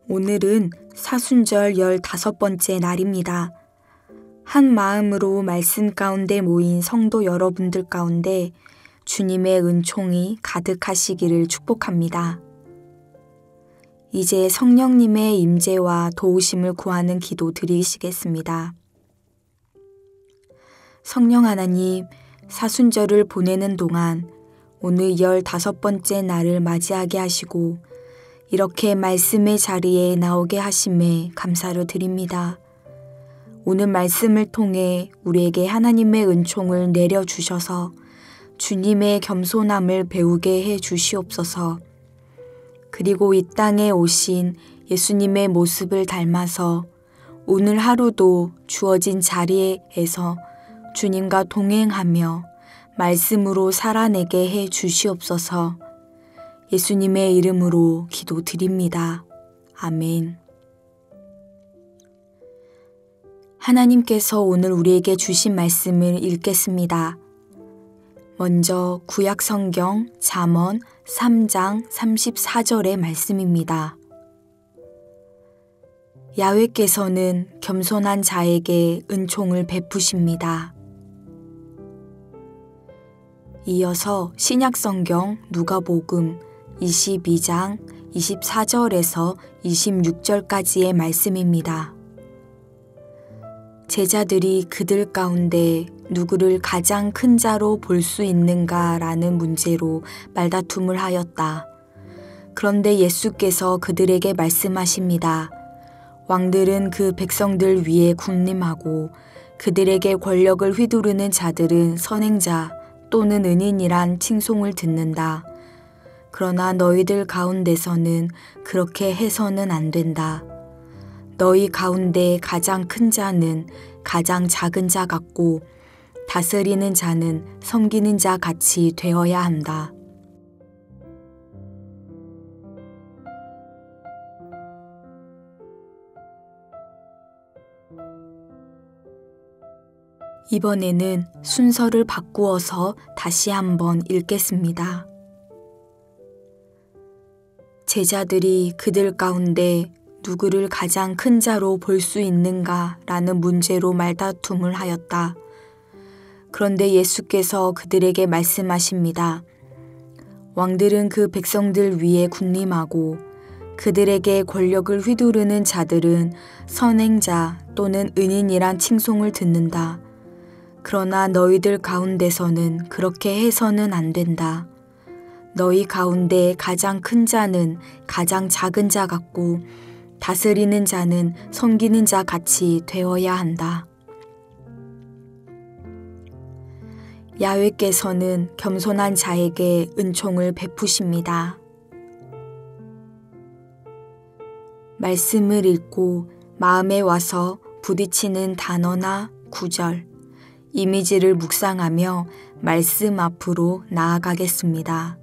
오늘은 사순절 15번째 날입니다. 한 마음으로 말씀 가운데 모인 성도 여러분들 가운데 주님의 은총이 가득하시기를 축복합니다. 이제 성령님의 임재와 도우심을 구하는 기도 드리시겠습니다. 성령 하나님, 사순절을 보내는 동안 오늘 15번째 날을 맞이하게 하시고 이렇게 말씀의 자리에 나오게 하심에 감사를 드립니다. 오늘 말씀을 통해 우리에게 하나님의 은총을 내려주셔서 주님의 겸손함을 배우게 해 주시옵소서. 그리고 이 땅에 오신 예수님의 모습을 닮아서 오늘 하루도 주어진 자리에서 주님과 동행하며 말씀으로 살아내게 해 주시옵소서. 예수님의 이름으로 기도드립니다. 아멘. 하나님께서 오늘 우리에게 주신 말씀을 읽겠습니다. 먼저 구약성경 잠언 3장 34절의 말씀입니다. 야훼께서는 겸손한 자에게 은총을 베푸십니다. 이어서 신약성경 누가복음 22장 24절에서 26절까지의 말씀입니다. 제자들이 그들 가운데 누구를 가장 큰 자로 볼 수 있는가라는 문제로 말다툼을 하였다. 그런데 예수께서 그들에게 말씀하십니다. 왕들은 그 백성들 위에 군림하고 그들에게 권력을 휘두르는 자들은 선행자 또는 은인이란 칭송을 듣는다. 그러나 너희들 가운데서는 그렇게 해서는 안 된다. 너희 가운데 가장 큰 자는 가장 작은 자 같고 다스리는 자는 섬기는 자 같이 되어야 한다. 이번에는 순서를 바꾸어서 다시 한번 읽겠습니다. 제자들이 그들 가운데 누구를 가장 큰 자로 볼 수 있는가 라는 문제로 말다툼을 하였다. 그런데 예수께서 그들에게 말씀하십니다. 왕들은 그 백성들 위에 군림하고 그들에게 권력을 휘두르는 자들은 선행자 또는 은인이란 칭송을 듣는다. 그러나 너희들 가운데서는 그렇게 해서는 안 된다. 너희 가운데 가장 큰 자는 가장 작은 자 같고 다스리는 자는 섬기는 자 같이 되어야 한다. 야훼께서는 겸손한 자에게 은총을 베푸십니다. 말씀을 읽고 마음에 와서 부딪히는 단어나 구절, 이미지를 묵상하며 말씀 앞으로 나아가겠습니다.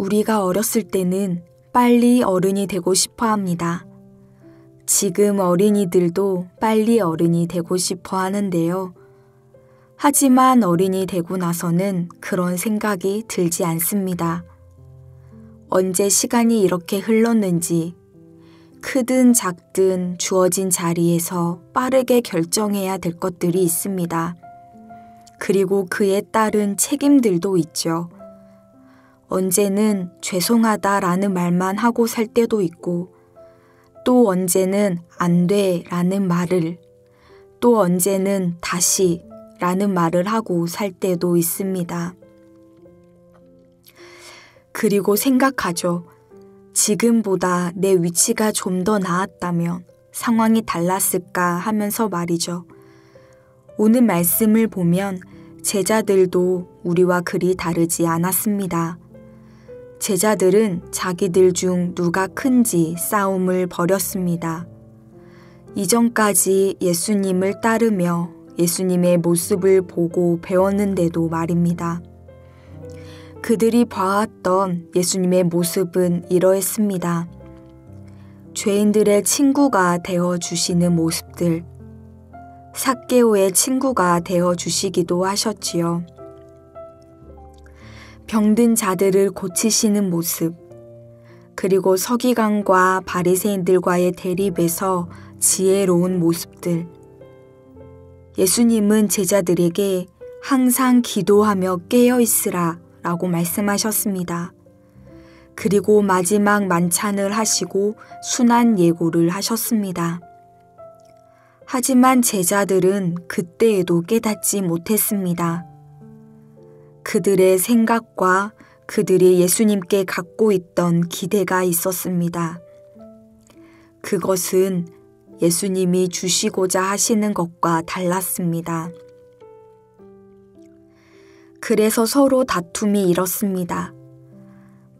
우리가 어렸을 때는 빨리 어른이 되고 싶어 합니다. 지금 어린이들도 빨리 어른이 되고 싶어 하는데요. 하지만 어른이 되고 나서는 그런 생각이 들지 않습니다. 언제 시간이 이렇게 흘렀는지 크든 작든 주어진 자리에서 빠르게 결정해야 될 것들이 있습니다. 그리고 그에 따른 책임들도 있죠. 언제는 죄송하다라는 말만 하고 살 때도 있고 또 언제는 안 돼 라는 말을, 또 언제는 다시 라는 말을 하고 살 때도 있습니다. 그리고 생각하죠. 지금보다 내 위치가 좀 더 나았다면 상황이 달랐을까 하면서 말이죠. 오늘 말씀을 보면 제자들도 우리와 그리 다르지 않았습니다. 제자들은 자기들 중 누가 큰지 싸움을 벌였습니다. 이전까지 예수님을 따르며 예수님의 모습을 보고 배웠는데도 말입니다. 그들이 봐왔던 예수님의 모습은 이러했습니다. 죄인들의 친구가 되어주시는 모습들, 삭개오의 친구가 되어주시기도 하셨지요. 병든 자들을 고치시는 모습, 그리고 서기관과 바리새인들과의 대립에서 지혜로운 모습들. 예수님은 제자들에게 항상 기도하며 깨어있으라 라고 말씀하셨습니다. 그리고 마지막 만찬을 하시고 순환 예고를 하셨습니다. 하지만 제자들은 그때에도 깨닫지 못했습니다. 그들의 생각과 그들이 예수님께 갖고 있던 기대가 있었습니다. 그것은 예수님이 주시고자 하시는 것과 달랐습니다. 그래서 서로 다툼이 일었습니다.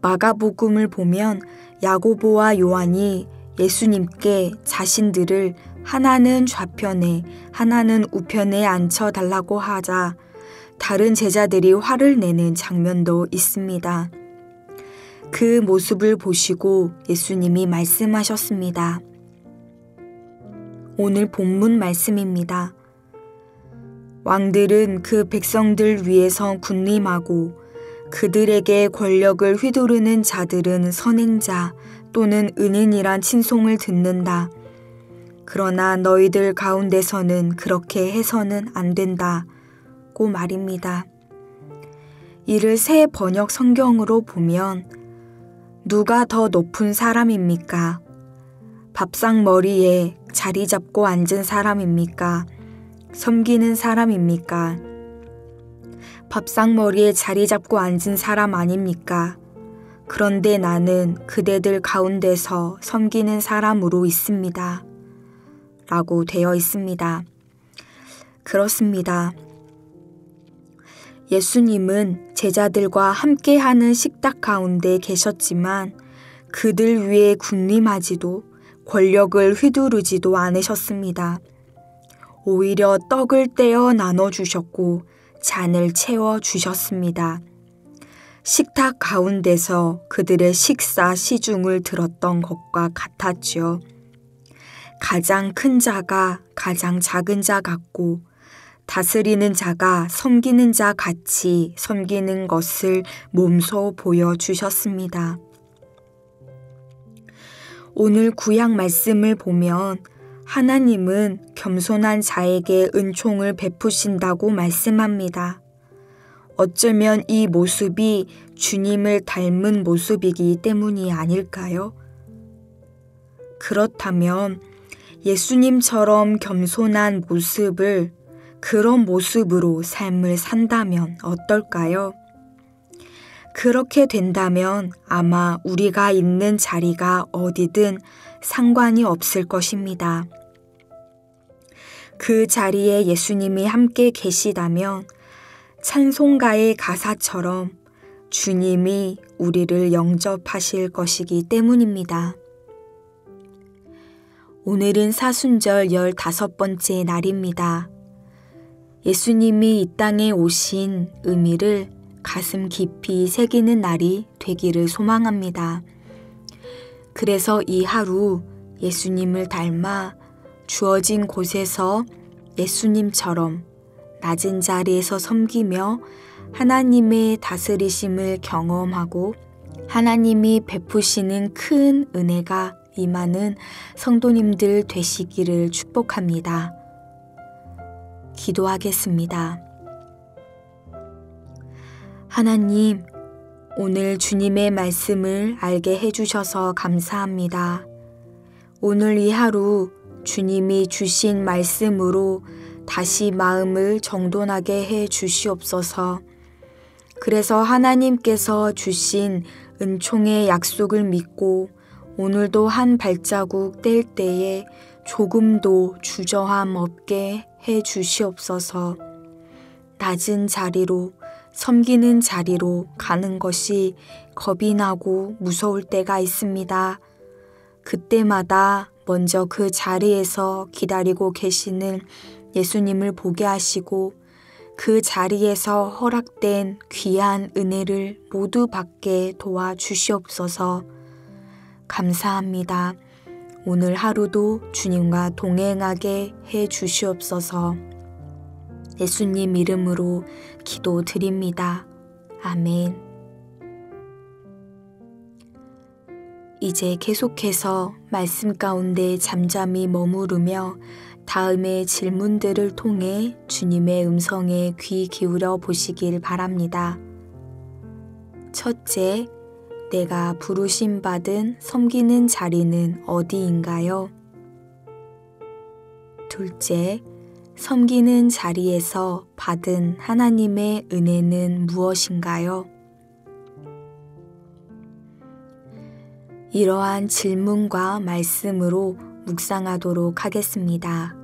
마가복음을 보면 야고보와 요한이 예수님께 자신들을 하나는 좌편에 하나는 우편에 앉혀달라고 하자 다른 제자들이 화를 내는 장면도 있습니다. 그 모습을 보시고 예수님이 말씀하셨습니다. 오늘 본문 말씀입니다. 왕들은 그 백성들 위에서 군림하고 그들에게 권력을 휘두르는 자들은 선행자 또는 은인이란 칭송을 듣는다. 그러나 너희들 가운데서는 그렇게 해서는 안 된다고 말입니다. 이를 새 번역 성경으로 보면 누가 더 높은 사람입니까? 밥상머리에 자리 잡고 앉은 사람입니까? 섬기는 사람입니까? 밥상머리에 자리 잡고 앉은 사람 아닙니까? 그런데 나는 그대들 가운데서 섬기는 사람으로 있습니다. 라고 되어 있습니다. 그렇습니다. 예수님은 제자들과 함께하는 식탁 가운데 계셨지만 그들 위에 군림하지도 권력을 휘두르지도 않으셨습니다. 오히려 떡을 떼어 나눠주셨고 잔을 채워주셨습니다. 식탁 가운데서 그들의 식사 시중을 들었던 것과 같았지요. 가장 큰 자가 가장 작은 자 같고 다스리는 자가 섬기는 자 같이 섬기는 것을 몸소 보여주셨습니다. 오늘 구약 말씀을 보면 하나님은 겸손한 자에게 은총을 베푸신다고 말씀합니다. 어쩌면 이 모습이 주님을 닮은 모습이기 때문이 아닐까요? 그렇다면 예수님처럼 겸손한 모습을 그런 모습으로 삶을 산다면 어떨까요? 그렇게 된다면 아마 우리가 있는 자리가 어디든 상관이 없을 것입니다. 그 자리에 예수님이 함께 계시다면 찬송가의 가사처럼 주님이 우리를 영접하실 것이기 때문입니다. 오늘은 사순절 15번째 날입니다. 예수님이 이 땅에 오신 의미를 가슴 깊이 새기는 날이 되기를 소망합니다. 그래서 이 하루 예수님을 닮아 주어진 곳에서 예수님처럼 낮은 자리에서 섬기며 하나님의 다스리심을 경험하고 하나님이 베푸시는 큰 은혜가 임하는 성도님들 되시기를 축복합니다. 기도하겠습니다. 하나님, 오늘 주님의 말씀을 알게 해주셔서 감사합니다. 오늘 이 하루 주님이 주신 말씀으로 다시 마음을 정돈하게 해 주시옵소서. 그래서 하나님께서 주신 은총의 약속을 믿고 오늘도 한 발자국 뗄 때에 조금도 주저함 없게 해 주시옵소서. 낮은 자리로, 섬기는 자리로 가는 것이 겁이 나고 무서울 때가 있습니다. 그때마다 먼저 그 자리에서 기다리고 계시는 예수님을 보게 하시고 그 자리에서 허락된 귀한 은혜를 모두 받게 도와주시옵소서. 감사합니다. 오늘 하루도 주님과 동행하게 해 주시옵소서. 예수님 이름으로 기도드립니다. 아멘. 이제 계속해서 말씀 가운데 잠잠히 머무르며 다음의 질문들을 통해 주님의 음성에 귀 기울여 보시길 바랍니다. 첫째, 내가 부르심 받은 섬기는 자리는 어디인가요? 둘째, 섬기는 자리에서 받은 하나님의 은혜는 무엇인가요? 이러한 질문과 말씀으로 묵상하도록 하겠습니다.